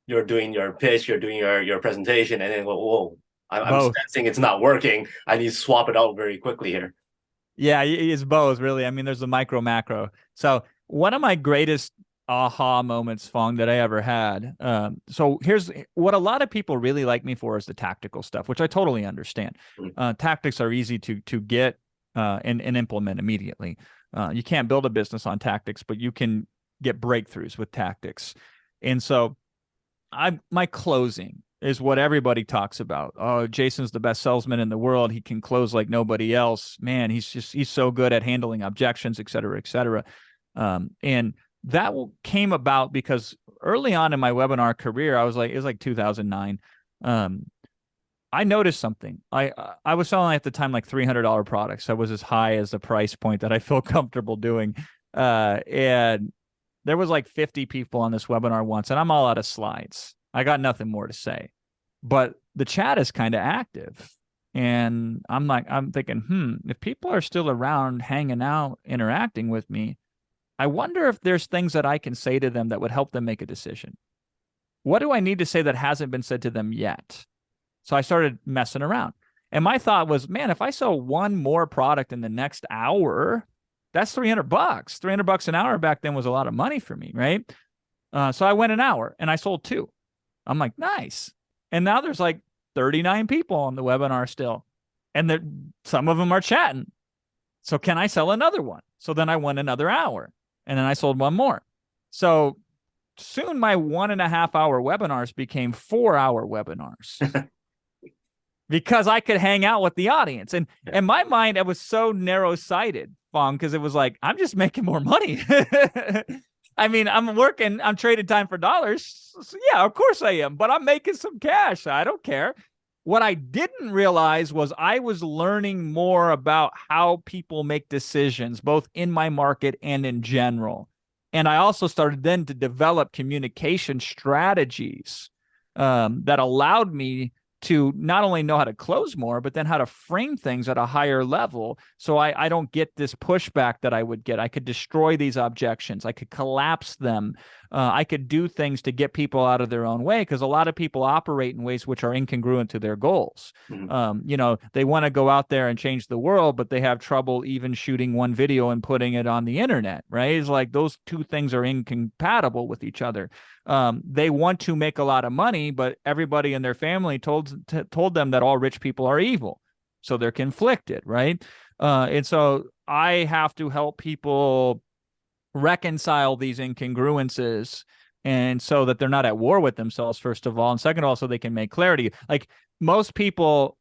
you're doing your pitch, you're doing your presentation, and then whoa, I'm Both. sensing it's not working. I need to swap it out very quickly here. Yeah, it's both, really. I mean, there's the micro macro. So one of my greatest aha moments, Fong, that I ever had. So here's what a lot of people really like me for is the tactical stuff, which I totally understand. Mhm. Tactics are easy to get and implement immediately. You can't build a business on tactics, but you can get breakthroughs with tactics. And so my closing is what everybody talks about. Oh, Jason's the best salesman in the world. He can close like nobody else. Man, he's so good at handling objections, et cetera, et cetera. And that came about because early on in my webinar career, it was like 2009. I noticed something. I was selling at the time like $300 products. I was as high as the price point that I feel comfortable doing. And there was like 50 people on this webinar once, and I'm all out of slides. I got nothing more to say, but the chat is kind of active. And I'm thinking, if people are still around hanging out, interacting with me, I wonder if there's things that I can say to them that would help them make a decision. What do I need to say that hasn't been said to them yet? So I started messing around. And my thought was, man, if I sell one more product in the next hour, that's $300. $300 an hour back then was a lot of money for me, right? So I went an hour and I sold two. I'm like, nice. And now there's like 39 people on the webinar still. And some of them are chatting. So can I sell another one? So then I went another hour and then I sold one more. So soon my 1.5 hour webinars became 4 hour webinars because I could hang out with the audience. And in my mind, I was so narrow sighted, Fong, because it was like, I'm just making more money. I mean, I'm trading time for dollars. So yeah, of course I am, but I'm making some cash. I don't care. What I didn't realize was I was learning more about how people make decisions, both in my market and in general. And I also started then to develop communication strategies that allowed me to not only know how to close more, but then how to frame things at a higher level. So I don't get this pushback that I would get. I could destroy these objections. I could collapse them. I could do things to get people out of their own way because a lot of people operate in ways which are incongruent to their goals. Mm-hmm. They want to go out there and change the world, but they have trouble even shooting one video and putting it on the internet, right? It's like those two things are incompatible with each other. They want to make a lot of money, but everybody in their family told them that all rich people are evil. So they're conflicted, right? And so I have to help people reconcile these incongruences and so that they're not at war with themselves, first of all. And second of all, so they can make clarity. Like most people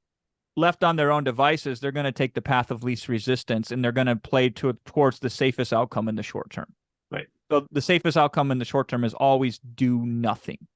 left on their own devices, they're going to take the path of least resistance and they're going to play towards the safest outcome in the short term. Right. So the safest outcome in the short term is always do nothing,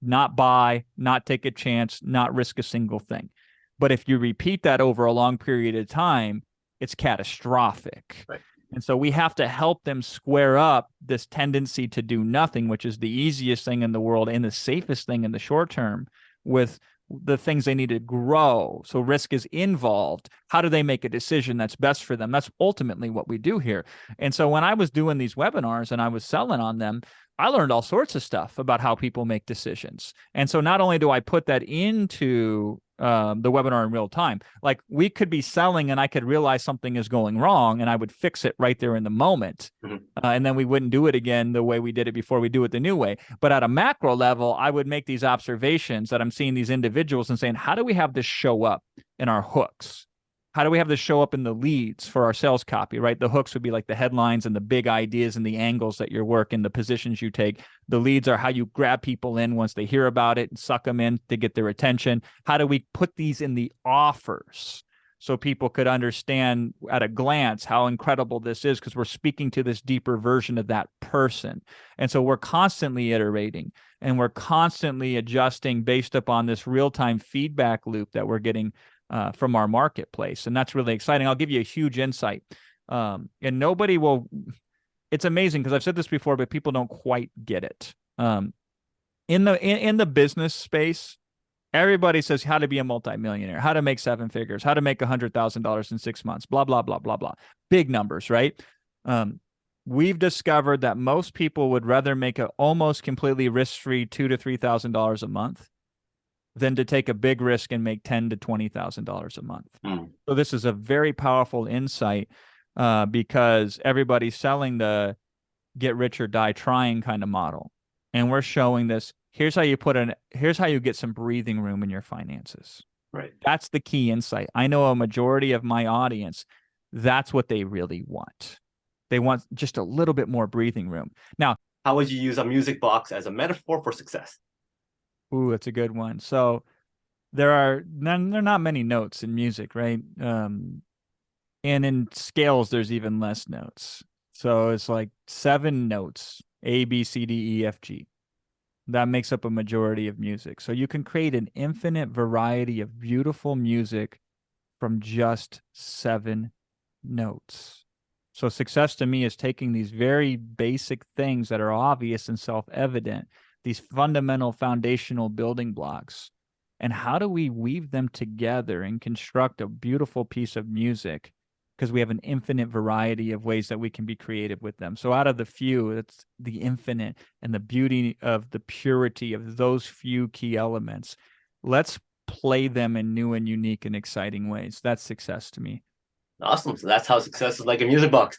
not buy, not take a chance, not risk a single thing. But if you repeat that over a long period of time, it's catastrophic. Right. And so we have to help them square up this tendency to do nothing, which is the easiest thing in the world and the safest thing in the short term, with the things they need to grow. So risk is involved. How do they make a decision that's best for them? That's ultimately what we do here. And so when I was doing these webinars and I was selling on them, I learned all sorts of stuff about how people make decisions. And so not only do I put that into the webinar in real time, like we could be selling and I could realize something is going wrong and I would fix it right there in the moment. Mm-hmm. And then we wouldn't do it again the way we did it before. We do it the new way. But at a macro level, I would make these observations that I'm seeing these individuals and saying, how do we have this show up in our hooks? How do we have this show up in the leads for our sales copy, right? The hooks would be like the headlines and the big ideas and the angles that you're working, the positions you take. The leads are how you grab people in once they hear about it and suck them in to get their attention. How do we put these in the offers so people could understand at a glance how incredible this is, because we're speaking to this deeper version of that person. And so we're constantly iterating and we're constantly adjusting based upon this real-time feedback loop that we're getting from our marketplace. And that's really exciting. I'll give you a huge insight. And nobody will, it's amazing because I've said this before, but people don't quite get it. In the business space, everybody says how to be a multimillionaire, how to make 7 figures, how to make $100,000 in 6 months, blah, blah, blah, blah, blah. Big numbers, right? we've discovered that most people would rather make an almost completely risk-free $2,000 to $3,000 a month than to take a big risk and make $10,000 to $20,000 a month. So this is a very powerful insight because everybody's selling the get rich or die trying kind of model. And we're showing this. Here's how you get some breathing room in your finances. Right. That's the key insight. I know a majority of my audience, that's what they really want. They want just a little bit more breathing room. Now, how would you use a music box as a metaphor for success? Ooh, that's a good one. So there are not many notes in music, right? And in scales, there's even less notes. So it's like 7 notes, A, B, C, D, E, F, G. That makes up a majority of music. So you can create an infinite variety of beautiful music from just 7 notes. So success to me is taking these very basic things that are obvious and self-evident, these fundamental foundational building blocks, and how do we weave them together and construct a beautiful piece of music? Because we have an infinite variety of ways that we can be creative with them. So out of the few, it's the infinite and the beauty of the purity of those few key elements. Let's play them in new and unique and exciting ways. That's success to me. Awesome. So that's how success is like a music box.